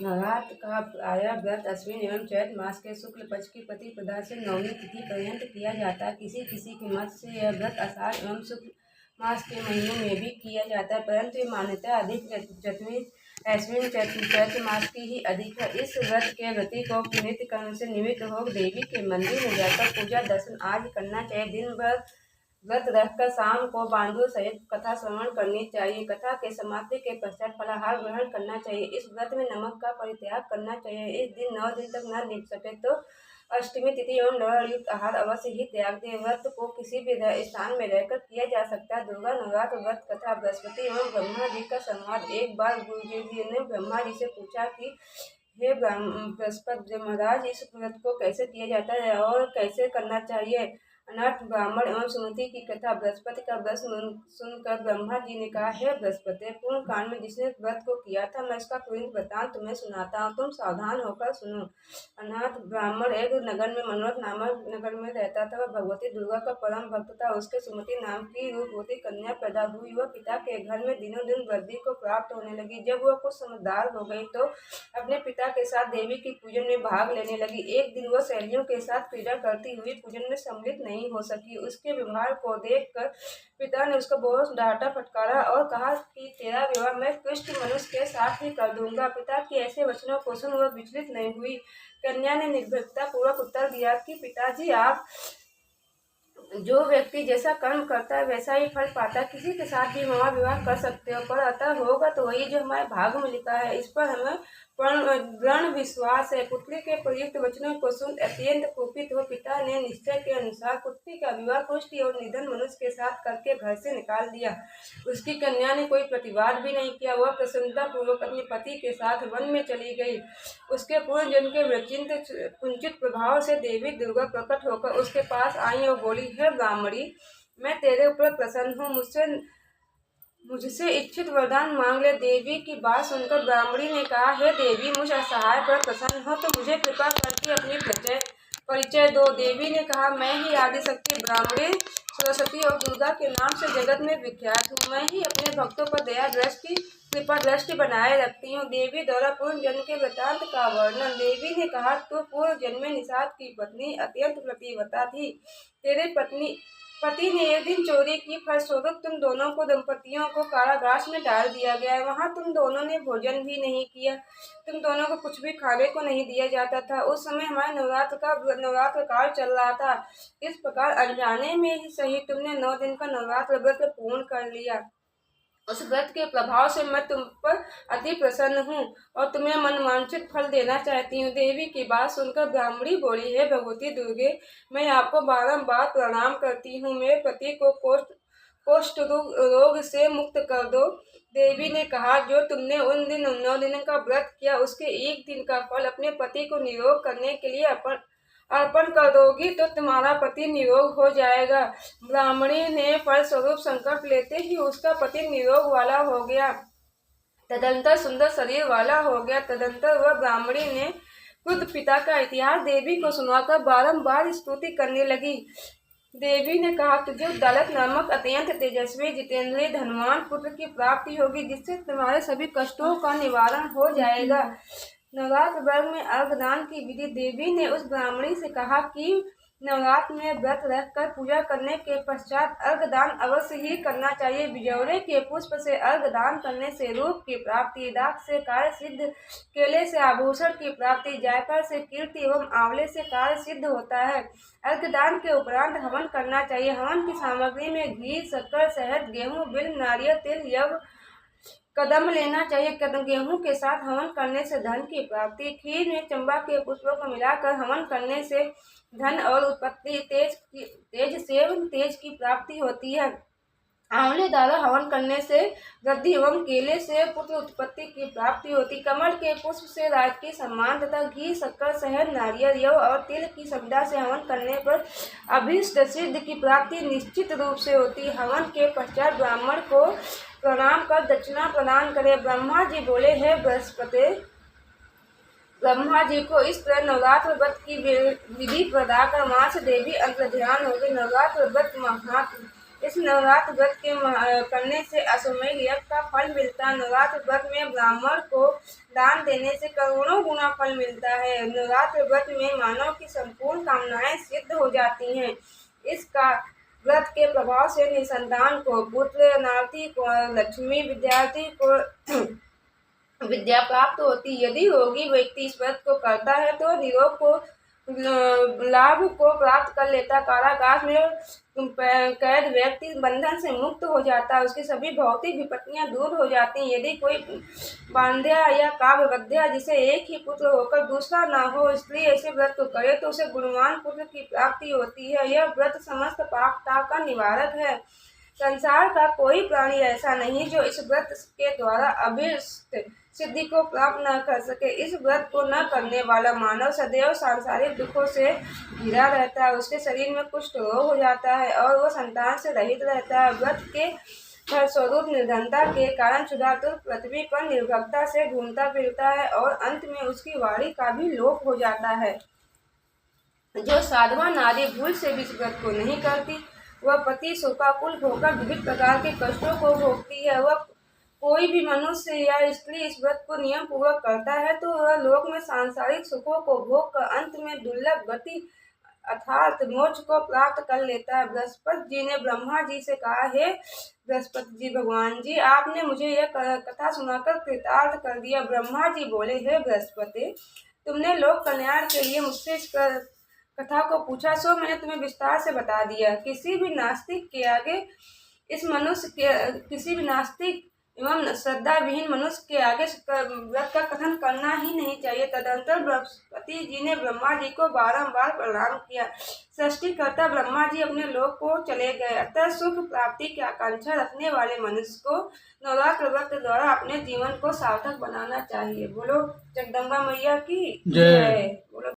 नवरात्र का प्रायः व्रत अश्विन एवं चैत्र मास के शुक्ल पक्ष की प्रतिपदा से नवमी तिथि पर्यंत किया जाता है। किसी किसी के मत से यह व्रत आषाढ़ एवं शुक्ल मास के महीनों में भी किया जाता है, परंतु ये मान्यता अधिक जतवी अश्विन चैत्र मास की ही अधिक है। इस व्रत के व्रती को नित्य कर्म से निमित्त हो देवी के मंदिर में जाकर पूजा दर्शन आदि करना चाहिए। दिन भर व्रत रखकर शाम को बांधु सहित कथा श्रवण करनी चाहिए। कथा के समाप्ति के पश्चात फलाहार ग्रहण करना चाहिए। इस व्रत में नमक का परित्याग करना चाहिए। इस दिन 9 दिन तक न देख सके तो अष्टमी तिथि एवं लवण युक्त आहार अवश्य ही त्याग दें। व्रत को किसी भी स्थान में रहकर किया जा सकता है। दुर्गा नवरात्र व्रत कथा बृहस्पति एवं ब्रह्मा जी का संवाद। एक बार गुरु जी ने ब्रह्मा जी से पूछा कि हे बृहस्पति महाराज, इस व्रत को कैसे किया जाता है और कैसे करना चाहिए। अनर्थ ब्राह्मण एवं सुमति की कथा। बृहस्पति का व्रत सुनकर ब्रह्मा जी ने कहा, हे बृहस्पति, पूर्ण कांड में जिसने व्रत को किया था, मैं इसका तुरंत वृतांत तुम्हें सुनाता हूँ, तुम सावधान होकर सुनो। अनाथ ब्राह्मण एक नगर में मनोरथ नामक नगर में रहता था। वह भगवती दुर्गा का परम भक्त था। उसके सुमति नाम की रूपवती कन्या पैदा हुई। वह पिता के घर में दिनों दिन वृद्धि को प्राप्त होने लगी। जब वह कुछ समझदार हो गई तो अपने पिता के साथ देवी की पूजन में भाग लेने लगी। एक दिन वह सहेलियों के साथ क्रीड़ा करती हुई पूजन में सम्मिलित नहीं हो सकी। उसके व्यवहार को देखकर पिता ने उसको बहुत डांटा फटकारा और कहा कि तेरा विवाह मैं कृष्ण मनुष्य के साथ ही कर दूंगा। पिता के ऐसे वचनों को सुन वह विचलित नहीं हुई। कन्या ने निर्भीकता पूर्वक उत्तर दिया कि पिताजी, आप जो व्यक्ति जैसा कर्म करता है वैसा ही फल पाता है। किसी के साथ भी महाविवाह कर सकते हो, पर अतः होगा तो वही जो हमारे भाग में लिखा है। इस पर हमें दृढ़ विश्वास है। पुत्री के प्रयुक्त वचनों को सुन अत्यंत कुपित हो पिता ने निश्चय के अनुसार पुत्री का विवाह कुष्ठ और निधन मनुष्य के साथ करके घर से निकाल दिया। उसकी कन्या ने कोई प्रतिवाद भी नहीं किया। वह प्रसन्नता पूर्वक अपने पति के साथ वन में चली गई। उसके पूर्व जन्म के विचिंत कुंचित प्रभाव से देवी दुर्गा प्रकट होकर उसके पास आई और बोली, हे ब्राह्मणी, मैं तेरे ऊपर प्रसन्न हूँ, मुझसे इच्छित वरदान मांग ले। देवी की बात सुनकर ब्राह्मणी ने कहा, हे देवी, मुझ असहाय पर प्रसन्न हो तो मुझे कृपा करके अपनी परिचय दो। देवी ने कहा, मैं ही आदिशक्ति ब्राह्मणी सरस्वती और दुर्गा के नाम से जगत में विख्यात हूँ। मैं ही अपने भक्तों पर दया दृष्टि कृपा दृष्टि बनाए रखती हूँ। देवी द्वारा पूर्व जन्म के वृतांत का वर्णन। देवी ने कहा, तू पूर्व जन्म में निषाद की पत्नी अत्यंत प्रतिव्रता थी। तेरे पति ने एक दिन चोरी की, फलस्वरूप तुम दोनों को दंपतियों को कारागार में डाल दिया गया है। वहां तुम दोनों ने भोजन भी नहीं किया। तुम दोनों को कुछ भी खाने को नहीं दिया जाता था। उस समय हमारे नवरात्र काल चल रहा था। इस प्रकार अनजाने में ही सही तुमने 9 दिन का नवरात्र व्रत पूर्ण कर लिया। उस व्रत के प्रभाव से मैं तुम पर अति प्रसन्न हूँ और तुम्हें मनवांछित फल देना चाहती हूँ। देवी की बात सुनकर ब्राह्मणी बोली, हे भगवती दुर्गे, मैं आपको बारंबार प्रणाम करती हूँ। मेरे पति को कोष्ठ रोग से मुक्त कर दो। देवी ने कहा, जो तुमने उन 9 दिन का व्रत किया, उसके एक दिन का फल अपने पति को निरोग करने के लिए अर्पण कर दोगी तो तुम्हारा पति निरोग हो जाएगा। ब्राह्मणी ने फलस्वरूप संकल्प लेते ही उसका पति निरोग वाला हो गया, तदंतर सुंदर शरीर वाला हो गया। तदंतर वह ब्राह्मणी ने खुद पिता का इतिहास देवी को सुनाकर बारंबार स्तुति करने लगी। देवी ने कहा, तुझे दलत नामक अत्यंत तेजस्वी जितेंद्रिय धनवान पुत्र की प्राप्ति होगी, जिससे तुम्हारे सभी कष्टों का निवारण हो जाएगा। नवरात्र वर्ग में अर्घदान की विधि। देवी ने उस ब्राह्मणी से कहा कि नवरात्र में व्रत रखकर पूजा करने के पश्चात अर्घदान अवश्य ही करना चाहिए। बिजौरे के पुष्प से अर्घदान करने से रूप की प्राप्ति, दाख से कार्य सिद्ध, केले से आभूषण की प्राप्ति, जायफल से कीर्ति एवं आंवले से कार्य सिद्ध होता है। अर्घदान के उपरांत हवन करना चाहिए। हवन की सामग्री में घी, शक्कर, शहद, गेहूं, बिल्व, नारियल, तिल, यव, कदम लेना चाहिए। गेहूं के साथ हवन करने से धन की प्राप्ति, खीर में चंपा के पुष्पों को मिलाकर हवन करने से धन और उत्पत्ति, तेज की प्राप्ति होती है। आंवले द्वारा हवन करने से वृद्धि एवं केले से पुत्र उत्पत्ति की प्राप्ति होती। कमल के पुष्प से राज की सम्मान तथा घी, शक्कर, शहद, नारियल, यव और तिल की संविदा से हवन करने पर अभीष्ट सिद्धि की प्राप्ति निश्चित रूप से होती। हवन के पश्चात ब्राह्मण को प्रणाम कर दक्षिणा प्रदान करे। ब्रह्मा जी बोले, हे बृहस्पति, ब्रह्मा जी को इस तरह नवरात्र व्रत की विधि बताकर मां से देवी अंतर्ध्यान हो गई। नवरात्र व्रत इस नवरात्र व्रत के करने से अश्वमेध यज्ञ का फल मिलता है। नवरात्र व्रत में ब्राह्मण को दान देने से करोड़ों गुना फल मिलता है। नवरात्र व्रत में मानव की संपूर्ण कामनाएं सिद्ध हो जाती हैं। इसका व्रत के प्रभाव से निसंतान को पुत्र, नार्थी को लक्ष्मी, विद्यार्थी को विद्या प्राप्त होती। यदि रोगी व्यक्ति इस व्रत को करता है तो निरोग को लाभ को प्राप्त कर लेता। कारागार में कैद व्यक्ति बंधन से मुक्त हो जाता है। उसकी सभी भौतिक विपत्तियां दूर हो जाती हैं। यदि कोई बांध्या या काव्यवध्या जिसे एक ही पुत्र होकर दूसरा न हो, स्त्री ऐसे व्रत को करे तो उसे गुणवान पुत्र की प्राप्ति होती है। यह व्रत समस्त पाप ताप का निवारक है। संसार का कोई प्राणी ऐसा नहीं जो इस व्रत के द्वारा अभीष्ट सिद्धि को प्राप्त न कर सके। इस व्रत को न करने वाला मानव सदैव सांसारिक दुखों से घिरा रहता है। उसके शरीर में कुष्ठ रोग हो जाता है और वह संतान से रहित रहता है। व्रत के फलस्वरूप निर्धनता के कारण क्षुधातुर पृथ्वी पर निर्भरता से घूमता फिरता है और अंत में उसकी वाणी का भी लोप हो जाता है। जो साधवा नारी भूल से भी इस व्रत को नहीं करती, वह पति शोकाकुल होकर विविध प्रकार के कष्टों को भोगती है। वह कोई भी मनुष्य या स्त्री इस व्रत को नियम पूर्वक करता है तो वह लोक में सांसारिक सुखों को भोग कर अंत में दुर्लभ गति अर्थात मोक्ष को प्राप्त कर लेता है। बृहस्पति जी ने ब्रह्मा जी से कहा, हे बृहस्पति जी, भगवान जी आपने मुझे यह कथा सुनाकर कृतार्थ कर दिया। ब्रह्मा जी बोले, हे बृहस्पति, तुमने लोक कल्याण के लिए मुझसे इस कथा को पूछा, सो मैंने तुम्हें विस्तार से बता दिया। किसी भी नास्तिक एवं श्रद्धा विहीन मनुष्य के आगे व्रत का कथन करना ही नहीं चाहिए। तदंतर बृहस्पति जी ने ब्रह्मा जी को बारंबार प्रणाम किया। सृष्टिकर्ता ब्रह्मा जी अपने लोक को चले गए। अतः सुख प्राप्ति की आकांक्षा रखने वाले मनुष्य को नवरात्र व्रत द्वारा अपने जीवन को सार्थक बनाना चाहिए। बोलो जगदम्बा मैया की जय। बोलो।